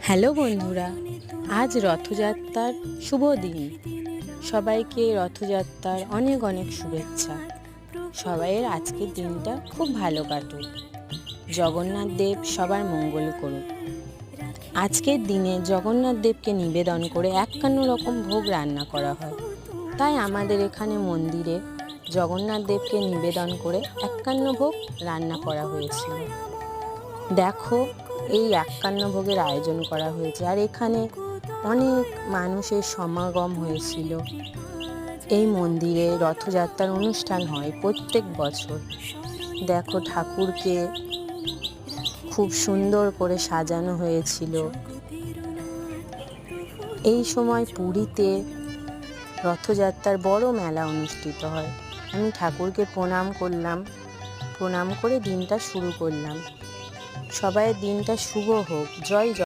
Hello বন্ধুরা, আজ রথযাত্রার শুভ দিন। সবাইকে রথযাত্রার অনেক অনেক শুভেচ্ছা। সবাইয়ের আজকের দিনটা খুব ভালো কাটুক। জগন্নাথ দেব সবার মঙ্গল করুক। আজকের দিনে জগন্নাথ দেবকে নিবেদন করে 51 রকম ভোগ রান্না করা হয়। তাই আমাদের এখানে মন্দিরে জগন্নাথ দেবকে নিবেদন করে 51 ভোগ রান্না করা হয়েছিল। দেখো, এই 51 ভোগের আয়োজন করা হয়েছে, আর এখানে অনেক মানুষের সমাগম হয়েছিল। এই মন্দিরে রথযাত্রার অনুষ্ঠান হয় প্রত্যেক বছর। দেখো, ঠাকুরকে খুব সুন্দর করে সাজানো হয়েছিল। এই সময় পুরীতে রথযাত্রার বড় মেলা অনুষ্ঠিত হয়। আমি ঠাকুরকে প্রণাম করলাম, প্রণাম করে দিনটা শুরু করলাম। সবাইয়ের দিনটা শুভ হোক। জয়